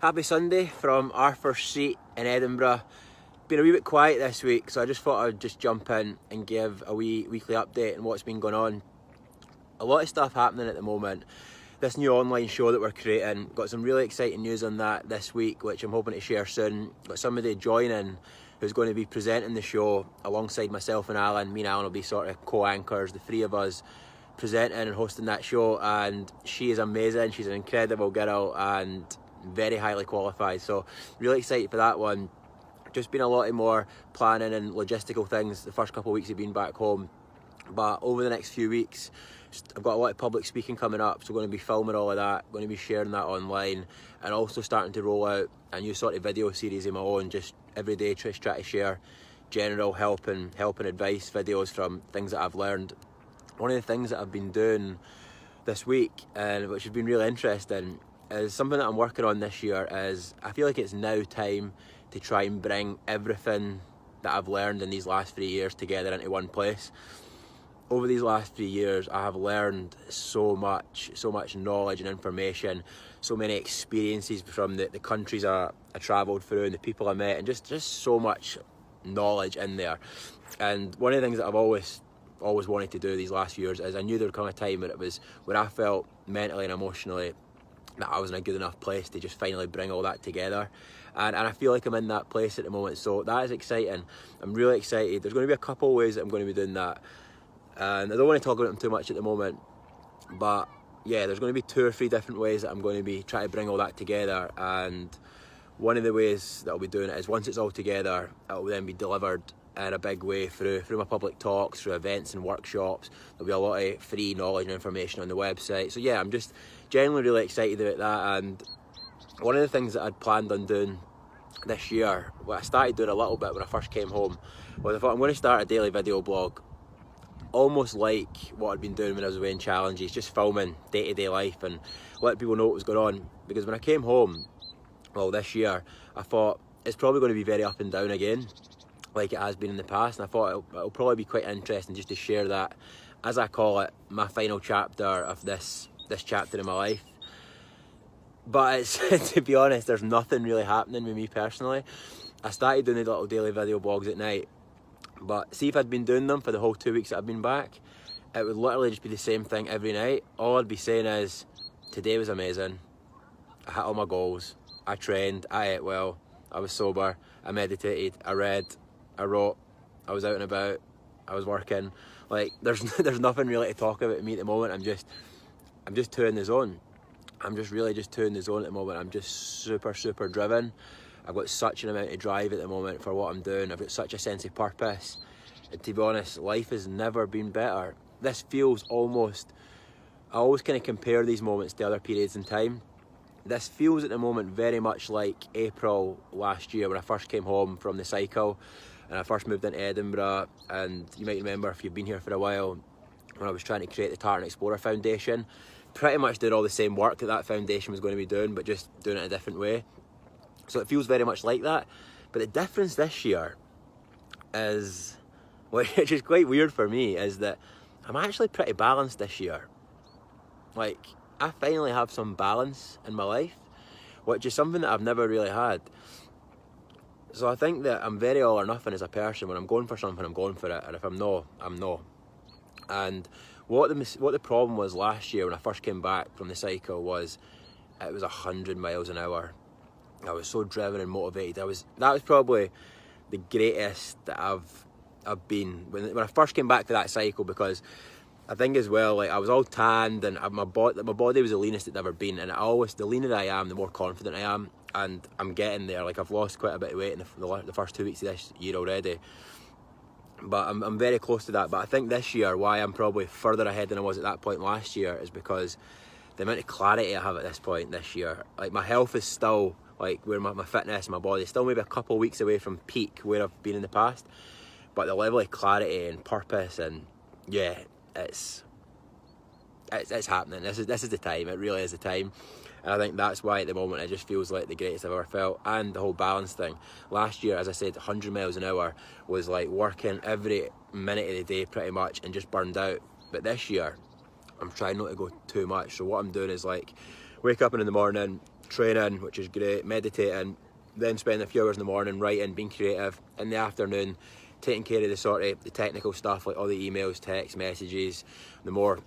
Happy Sunday from our first seat in Edinburgh. Been a wee bit quiet this week, so I just thought I'd just jump in and give a wee weekly update on what's been going on. A lot of stuff happening at the moment. This new online show that we're creating, got some really exciting news on that this week, which I'm hoping to share soon. Got somebody joining who's going to be presenting the show alongside myself and Alan. Me and Alan will be sort of co-anchors, the three of us presenting and hosting that show, and she is amazing. She's an incredible girl and very highly qualified, so really excited for that one. Just been a lot more planning and logistical things the first couple of weeks of being back home, but over the next few weeks I've got a lot of public speaking coming up, so going to be filming all of that, going to be sharing that online, and also starting to roll out a new sort of video series of my own, just every day try to share general help and advice videos from things that I've learned. One of the things that I've been doing this week, and which has been really interesting, is something that I'm working on this year. Is I feel like it's now time to try and bring everything that I've learned in these last 3 years together into one place. Over these last 3 years, I have learned so much knowledge and information, so many experiences from the countries I travelled through and the people I met, and just so much knowledge in there. And one of the things that I've always wanted to do these last few years is I knew there would come a time when I felt mentally and emotionally that I was in a good enough place to just finally bring all that together, and I feel like I'm in that place at the moment, so that is exciting. I'm really excited. There's going to be a couple of ways that I'm going to be doing that, and I don't want to talk about them too much at the moment, but yeah, there's going to be 2 or 3 different ways that I'm going to be trying to bring all that together. And one of the ways that I'll be doing it is, once it's all together, it will then be delivered in a big way through my public talks, through events and workshops. There'll be a lot of free knowledge and information on the website. So yeah, I'm just genuinely really excited about that. And one of the things that I'd planned on doing this year, what I started doing a little bit when I first came home, was I thought I'm going to start a daily video blog, almost like what I'd been doing when I was away in challenges, just filming day-to-day life and letting people know what was going on. Because when I came home, well, this year, I thought it's probably going to be very up and down again, like it has been in the past, and I thought it'll probably be quite interesting just to share that, as I call it, my final chapter of this chapter in my life. But it's, to be honest, there's nothing really happening with me personally. I started doing the little daily video blogs at night, but see, if I'd been doing them for the whole 2 weeks that I've been back, it would literally just be the same thing every night. All I'd be saying is, today was amazing, I hit all my goals, I trained, I ate well, I was sober, I meditated, I read, I wrote, I was out and about, I was working. Like, there's nothing really to talk about with me at the moment. I'm just too in the zone. I'm just really too in the zone at the moment. I'm just super driven. I've got such an amount of drive at the moment for what I'm doing. I've got such a sense of purpose. And to be honest, life has never been better. This feels almost, I always kind of compare these moments to other periods in time. This feels at the moment very much like April last year when I first came home from the cycle and I first moved into Edinburgh. And you might remember, if you've been here for a while, when I was trying to create the Tartan Explorer Foundation, pretty much doing all the same work that foundation was going to be doing, but just doing it a different way. So it feels very much like that. But the difference this year is, which is quite weird for me, is that I'm actually pretty balanced this year. Like, I finally have some balance in my life, which is something that I've never really had. So I think that I'm very all or nothing as a person. When I'm going for something, I'm going for it, and if I'm no, I'm no. And what the problem was last year when I first came back from the cycle was, it was 100 miles an hour. I was so driven and motivated. That was probably the greatest that I've been when I first came back to that cycle, because I think as well, like, I was all tanned and my body was the leanest it's ever been, and the leaner I am, the more confident I am, and I'm getting there. Like, I've lost quite a bit of weight in the first 2 weeks of this year already, but I'm very close to that. But I think this year, why I'm probably further ahead than I was at that point last year, is because the amount of clarity I have at this point this year. Like, my health is still, like, where my fitness and my body is still maybe a couple of weeks away from peak where I've been in the past, but the level of clarity and purpose, and yeah, it's happening. This is the time. It really is the time. And I think that's why at the moment it just feels like the greatest I've ever felt. And the whole balance thing. Last year, as I said, 100 miles an hour was like working every minute of the day pretty much and just burned out. But this year, I'm trying not to go too much. So what I'm doing is, like, wake up in the morning, training, which is great, meditating, then spending a few hours in the morning writing, being creative, in the afternoon taking care of the technical stuff, like all the emails, text messages, the more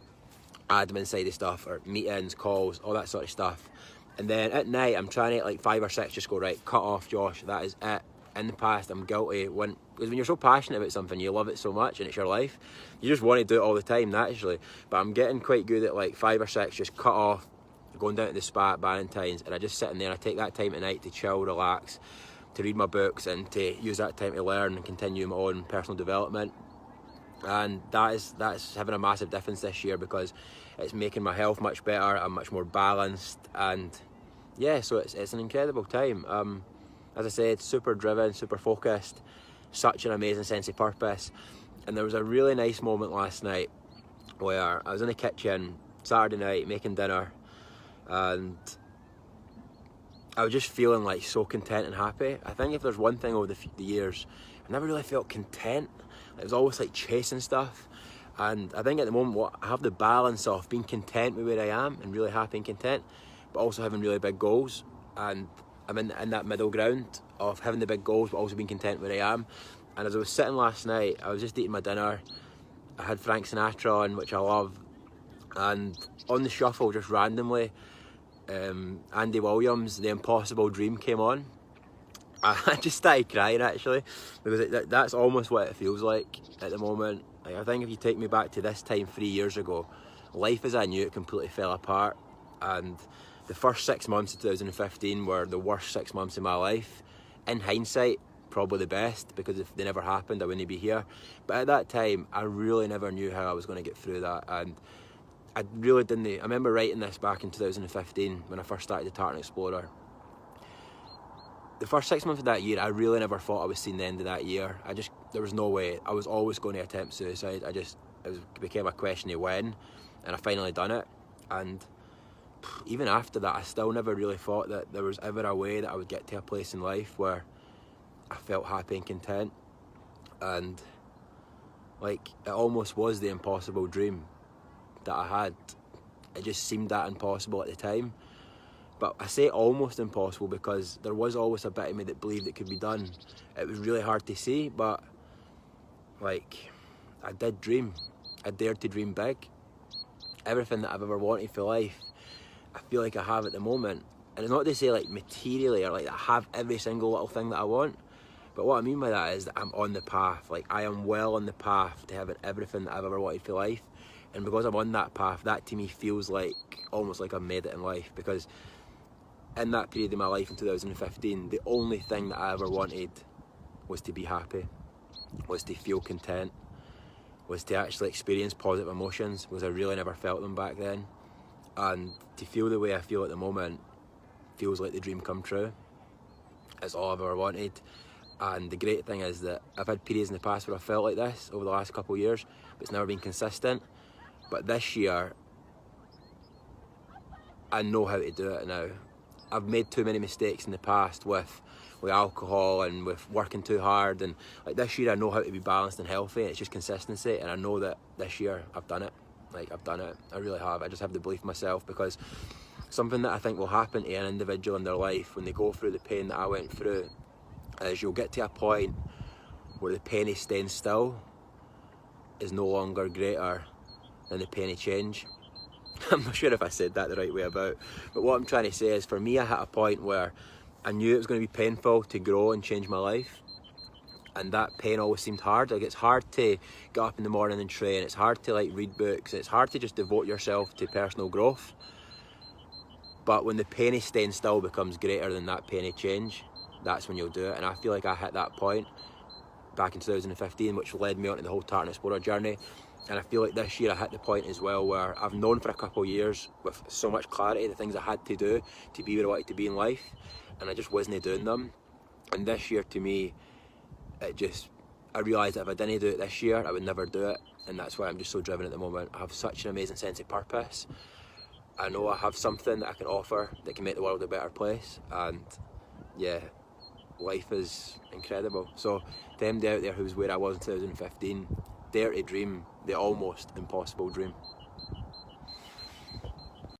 admin side of stuff, or meetings, calls, all that sort of stuff. And then at night I'm trying to like 5 or 6 just go, right, cut off, Josh, that is it. In the past I'm guilty, because when you're so passionate about something, you love it so much and it's your life, you just want to do it all the time naturally. But I'm getting quite good at like 5 or 6 just cut off, going down to the spa at Ballantyne's, and I just sit in there and I take that time at night to chill, relax, to read my books, and to use that time to learn and continue my own personal development. And that's having a massive difference this year, because it's making my health much better. I'm much more balanced, and yeah, so it's an incredible time. As I said, super driven, super focused, such an amazing sense of purpose. And there was a really nice moment last night where I was in the kitchen Saturday night making dinner, and I was just feeling like so content and happy. I think if there's one thing over the years, I never really felt content. It was always like chasing stuff. And I think at the moment I have the balance of being content with where I am and really happy and content, but also having really big goals. And I'm in that middle ground of having the big goals but also being content where I am. And as I was sitting last night, I was just eating my dinner. I had Frank Sinatra on, which I love, and on the shuffle just randomly Andy Williams' The Impossible Dream came on. I just started crying actually, because that's almost what it feels like at the moment. Like, I think if you take me back to this time 3 years ago, life as I knew it completely fell apart, and the first 6 months of 2015 were the worst 6 months of my life. In hindsight, probably the best, because if they never happened I wouldn't be here. But at that time I really never knew how I was going to get through that, and I really didn't. I remember writing this back in 2015 when I first started the Tartan Explorer. The first 6 months of that year, I really never thought I was seeing the end of that year. There was no way. I was always going to attempt suicide. It became a question of when, and I finally done it. And even after that, I still never really thought that there was ever a way that I would get to a place in life where I felt happy and content. And like, it almost was the impossible dream that I had. It just seemed that impossible at the time. But I say almost impossible because there was always a bit of me that believed it could be done. It was really hard to see, but like, I did dream. I dared to dream big. Everything that I've ever wanted for life, I feel like I have at the moment. And it's not to say like materially or like I have every single little thing that I want, but what I mean by that is that I'm on the path. Like, I am well on the path to having everything that I've ever wanted for life. And because I'm on that path, that to me feels like almost like I've made it in life, because in that period of my life in 2015, the only thing that I ever wanted was to be happy, was to feel content, was to actually experience positive emotions, because I really never felt them back then. And to feel the way I feel at the moment feels like the dream come true. It's all I've ever wanted. And the great thing is that I've had periods in the past where I felt like this over the last couple of years, but it's never been consistent. But this year, I know how to do it now. I've made too many mistakes in the past with alcohol and with working too hard, and like this year I know how to be balanced and healthy. It's just consistency, and I know that this year I've done it. Like, I've done it. I really have. I just have the belief in myself, because something that I think will happen to an individual in their life when they go through the pain that I went through is you'll get to a point where the pain of staying still is no longer greater than the pain of change. I'm not sure if I said that the right way about, but what I'm trying to say is, for me, I hit a point where I knew it was going to be painful to grow and change my life, and that pain always seemed hard. Like, it's hard to get up in the morning and train, it's hard to like read books, it's hard to just devote yourself to personal growth. But when the pain of staying still becomes greater than that pain of change, that's when you'll do it. And I feel like I hit that point back in 2015, which led me onto the whole Tartan Explorer journey. And I feel like this year I hit the point as well where I've known for a couple of years with so much clarity the things I had to do to be where I wanted to be in life, and I just wasn't doing them. And this year, to me, I realised that if I didn't do it this year, I would never do it. And that's why I'm just so driven at the moment. I have such an amazing sense of purpose. I know I have something that I can offer that can make the world a better place, and yeah, life is incredible. So to anybody out there who's where I was in 2015, dare to dream the almost impossible dream.